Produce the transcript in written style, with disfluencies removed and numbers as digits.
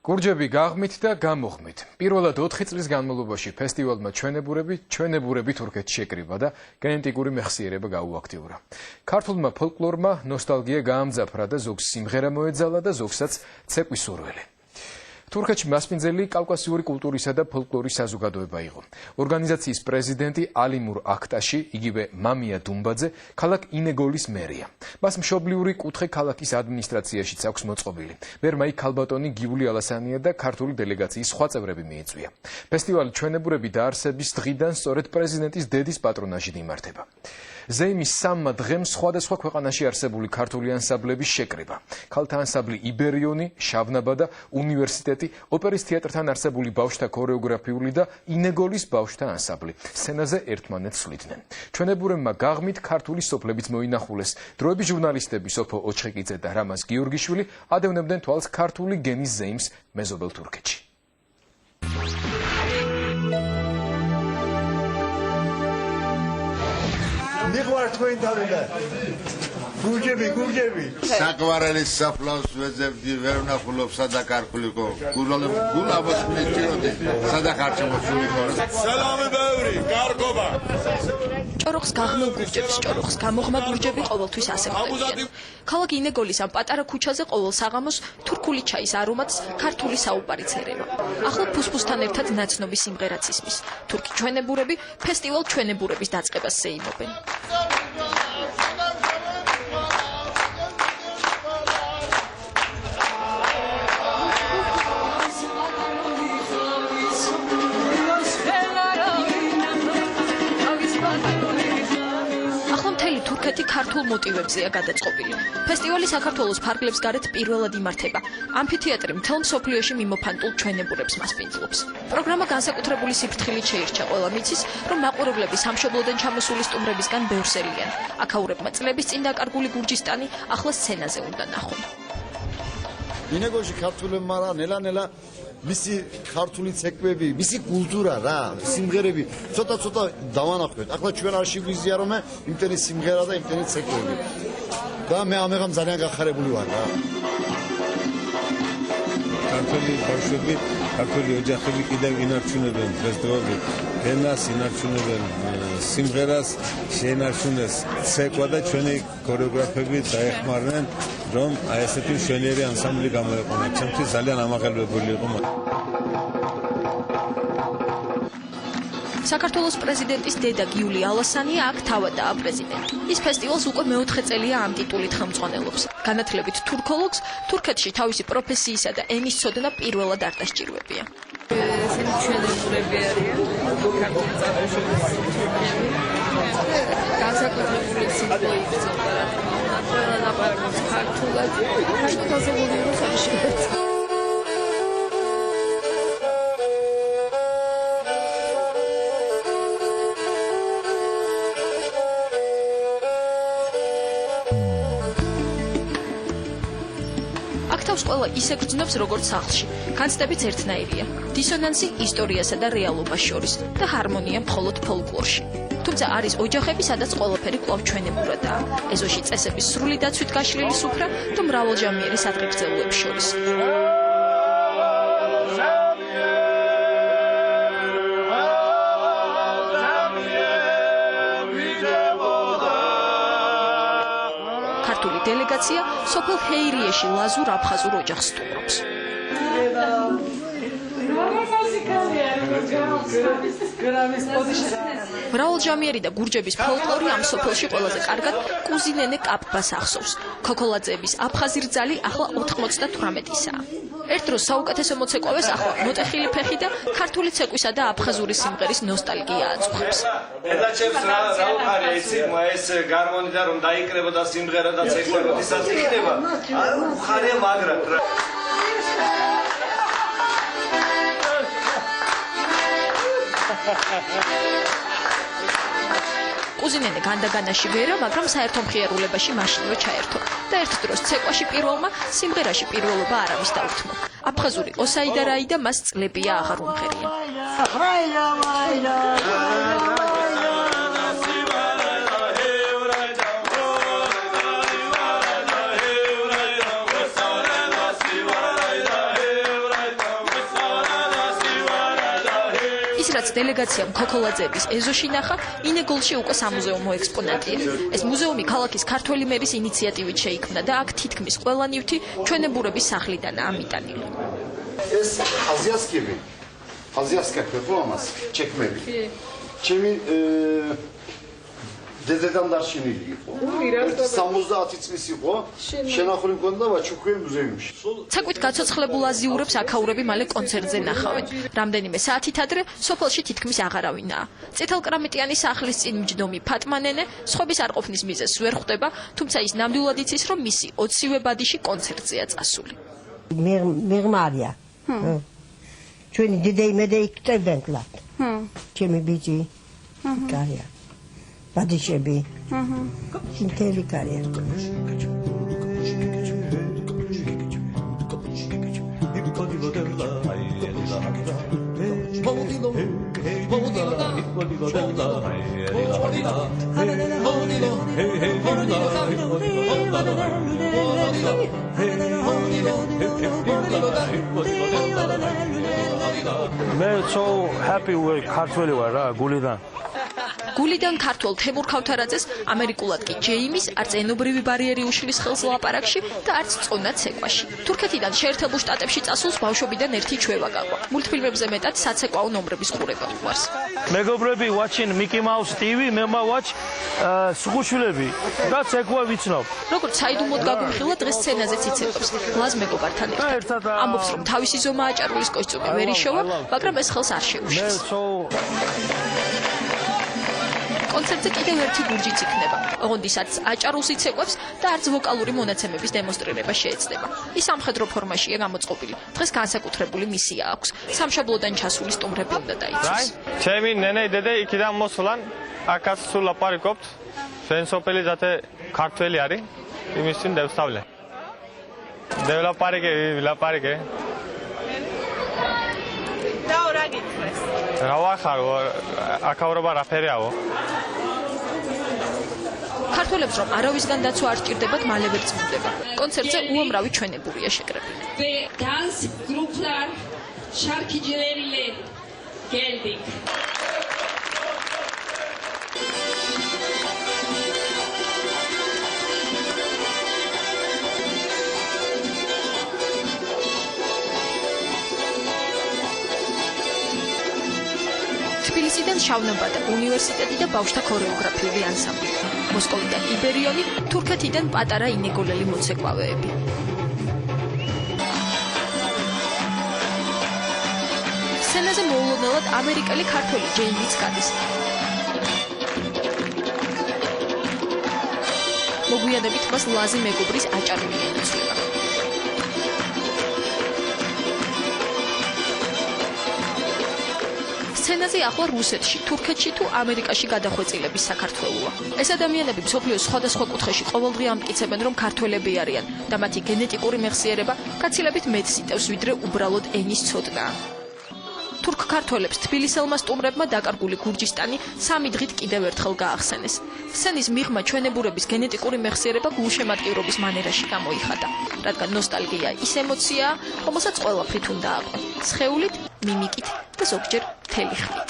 გურჯები გაღმით და გამოღმით. პირველად 4 წლის განმავლობაში ფესტივალმა ჩვენებურები თურქეთში შეკრიბა და გენეტიკური მეხსიერება გაუაქტიურა. ქართულმა ფოლკლორმა ნოსტალგია გაამძაფრა და ზოგს სიმღერა მოეძალა და ზოგსაც ცეკვის სურვილი. თურქეთში მასპინძელი კავკასიური კულტურისა და ფოლკლორის საზოგადოება იყო. ორგანიზაციის პრეზიდენტი ალიმურ აქტაში, იგივე მამია დუმბაძე, ქალაქ ინეგოლის მერია. მას მშობლიური კუთხე ქალაქის ადმინისტრაციაშიც აქვს მოწყობილი. მერმა იქ ქალბატონი გიული ალასანია და ქართული დელეგაციის სხვა წევრები მიიწვია. ფესტივალი ჩვენებურები დაარსების დღიდან სწორედ პრეზიდენტის დედის პატრონაჟით იმართება. ზეიმის 3 დღემ სხვადასხვა ქვეყანაში არსებული ქართული ანსამბლების შეკრება. ქალთა ანსამბლი იბერიონი, შავნაბა და უნივერსიტეტი, ოპერის თეატრთან არსებული ბავშვთა ქორეოგრაფიული და ინეგოლის ბავშვთა ანსამბლი. სცენაზე ერთმანეთს სვლიდნენ. ჩვენებურებმა გაღმით ქართული სოფლებიც მოინახულეს. დროების ჟურნალისტები სოფო ოჩხეკიძე და რამაზ გიორგიშვილი ადევნებდნენ თვალს ქართული გენის ზეიმს მეზობელ თურქეთში. გურჯები საკვარელის საფლავს ვეძებდი ვერ ვნახულობ სადაკარქულიკო გულაბოს მიჭიროდი სადახარჩემოსულიკო სალამი ბევრი გარგობა ჭოროხს გაღმილ გურჯებს ჭოროხს გამოღმა გურჯები ყოველთვის ასე ყვებიან. ქალაქ ინეგოლის ამ პატარა ქუჩაზე ყოველ საღამოს თურქული ჩაის არომატს ქართული საუბარიც ერევა. ახლა ფუსფუსთან ერთად ნაცნობი სიმღერაც ისმის. თურქი ჩვენებურები ფესტივალ ჩვენებურების დაწყებას ზეიმობენ. თურქეთი ქართულ მოტივებზეა გადაწყობილი. ფესტივალი საქართველოს ფარგლებს გარეთ პირველად იმართება. ამფითეატრი მთელ მსოფლიოში მიმოფანტულ ჩვენებურებს მასპინძლობს. პროგრამა განსაკუთრებული სიფრთხილით შეირჩა ყველა მიცის, რომ მაყურებლები სამშობლოდან ჩამოსული სტუმრებისგან ბევრს ერიან. აქაურებმა წლების წინ დაკარგული გურჯისტანი ახლა სცენაზე უნდა ნახონ. ინეგოში ქართულებმა რა ნელა-ნელა მისი ქართული ცეკვები, მისი კულტურა რა, სიმღერები ცოტა დავანახეთ. ახლა ჩვენ არ შეგვიძლია რომ იმტენი სიმღერა და იმტენი ცეკვები. და მე ამაღამ ძალიან გახარებული ვარ რა. ქართული ბავშვები, ქართული ოჯახები კიდევ ინარჩუნებენ ფესტივალში. ენას ინარჩუნებენ, სიმღერას შეინარჩუნეს ცეკვა და ჩვენი ქორეოგრაფები დაეხმარნენ, რომ აი ესეთი მშვენიერი ანსამბლი გამოეყონა. ჩემთვის ძალიან ამაღელვებული იყო. საქართველოს პრეზიდენტის დედა გიული ალასანია აქ თავადაა პრეზიდენტი. ის ფესტივალს უკვე მეოთხე წელია ამ ტიტულით ხელმძღვანელობს. განათლებით თურქოლოგს თურქეთში თავისი პროფესიისა და ენის ცოდნა პირველად არ დასჭირვებია. ესენი ჩვენებურები არიან ქართული წარმოშობის თურქები. განსაკუთრებული სიმბოლიკით ყველა ლაპარაკობს ქართულად. ქართულზე მოდიოს არ შეიძლება. თავს ყველა ისე გრძნობს როგორც სახლში. განცდებიც ერთნაირია. დისონანსი ისტორიასა და რეალობას შორის და ჰარმონია მხოლოდ ფოლკლორში. თუმცა არის ოჯახები, სადაც ყველაფერი კვლავ ჩვენებურადაა. ეზოში წესების სრული დაცვით გაშლილი სუფრა და მრავალჯამიერი სადღეგრძელოებს შორის. ქართული დელეგაცია სოფელ ჰეირიაში ლაზურ აფხაზურ ოჯახს სტუმრობს. მრავალჯამიერი და გურჯების ფოლკლორი ამ სოფელში ყველაზე კარგად კუზინენე კაპბას ახსოვს. ქოქოლაძეების აფხაზი რძალი ახლა 98-ისაა. ერთ დროს საუკეთესო მოცეკვავეს ახლა მოტეხილი ფეხი და ქართული ცეკვისა და აფხაზური სიმღერის ნოსტალგია აწუხებს. ედაჩებს რა უხარია იცი, ეს გარმონიდან რომ დაიკრება და სიმღერა და ცეკვა როდესაც იქნება, არ უხარია მაგრად რა. კუზინენე განდაგანაში ვერა, მაგრამ საერთო მხიარულებაში მაშინვე ჩაერთო და ერთ დროს ცეკვაში პირველმა სიმღერაში პირველობა არავის დაუთმო. აფხაზური ოსაიდა რაიდა მას წლებია აღარ უმღერია. ის რაც დელეგაციამ ქოქოლაძეების ეზოში ნახა, ინეგოლში უკვე სამუზეუმო ექსპონატია. ეს მუზეუმი ქალაქის ქართველი მერის ინიციატივით შეიქმნა და აქ თითქმის ყველა ნივთი ჩვენებურების სახლიდანაა ამიტანილი. ეს აზიასკა ფერფორმანს ჩეკმები. ჩემი დედედან დარჩენილი იყო. 70 წლის იყო. შენახული მქონდა ვაჩუქუე მუზეუმში. ცეკვით გაცოცხლებულ აზიურებს აქაურები მალე კონცერტზე ნახავენ. რამდენიმე საათით ადრე სოფელში თითქმის აღარავინაა. წითელკრამიტიანი სახლის წინ მჯდომი ფატმანენე სხვების არ ყოფნის მიზეზს ვერ ხვდება, თუმცა ის ნამდვილად იცის, რომ მისი 20-ვე ბადიში კონცერტზეა წასული. მიღმარია. ჩვენი დედაიმედეი ქტებდნენ კლāt. ჩემი ბიჭი. კარია. ბადიშები. ინტელი კარია. მე so happy with ქართველი ვარ რა გულიდან. გულიდან ქართველ თემურ ქავთარაძეს ამერიკულად კი ჯეიმის არც ენობრივი ბარიერი უშლის ხელს ლაპარაკში და არც წონა ცეკვაში. თურქეთიდან შეერთებულ შტატებში წასულს ბავშვობიდან ერთი ჩვევა გაყვა. მულტფილმებზე მეტად საცეკვაო ნომრების ყურება უყვარს. მეგობრები watching Mickey Mouse TV, მე watch სუხუშვილები და ცეკვა ვიცნობ. როგორც საიდუმლოდ გაგუხილა დღეს სცენაზეც იცეკვებს გლაზ მეგობართან ერთად. ამბობს რომ თავისი ზომა აჭარულის კოსტიუმი ვერ იშოვა, მაგრამ ეს ხელს არ შეუშლის. კონცერტზე კიდევ ერთი გურჯიც იქნება. ოღონდ ის არც აჭარულს იცეკვებს და არც ვოკალური მონაცემების დემონსტრირება შეეცდება. ის სამხედრო ფორმაშია გამოწყობილი. დღეს განსაკუთრებული მისია აქვს. სამშაბლოდან ჩასული სტუმრები უნდა დაიცვას. ჩემი ნენე დედე იქიდან მოსვლან, აქაც სულ ლაპარაკობთ. ჩვენ სოფელი ზათე ქართველი არის, იმისინ დევსწავლე. დევლაპარაკე. რა გიქვეს? რა ვახარო, აქაურობა რაფერიაო. ქართველებს რომ არავისგან დაცვა არ სჭირდებათ, მალე ვერ წმდება. კონცერტზე უამრავი ჩვენებურია შეკრებილი. Ve dans gruplar, şarkıcılarıyla geldik. თბილისიდან შავნაბადა უნივერსიტეტი და ბავშვთა ქორეოგრაფიული ანსამბლი. მოსკოვიდან იბერიონი, თურქეთიდან პატარა ინეგოლელი მოცეკვავეები. სცენაზე მოულოდნელად ამერიკელი ქართველი ჯეიმიც გადის. მოგვიანებით მას ლაზი მეგობრის აჭარული ენაცვლება. სცენაზე ახლა რუსეთში, თურქეთში თუ ამერიკაში გადახვეწილების საქართველოა. ეს ადამიანები მსოფლიოს სხვადასხვა კუთხეში ყოველდღე ამტკიცებენ, რომ ქართველები არიან და მათი გენეტიკური მეხსიერება გაცილებით მეტს იტევს, ვიდრე უბრალოდ ენის ცოდნა. თურქ ქართველებს თბილისელმა სტუმრებმა დაკარგული გურჯისტანი 3 დღით კიდევ ერთხელ გაახსენეს. სცენის მიღმა ჩვენებურების გენეტიკური მეხსიერება გულშემატკივრობის მანერაში გამოიხატა, რადგან ნოსტალგია ის ემოციაა, რომელსაც ყველაფრით უნდა აყვე. სხეულით, მიმიკით და ზოგჯერ მთელი ხმით.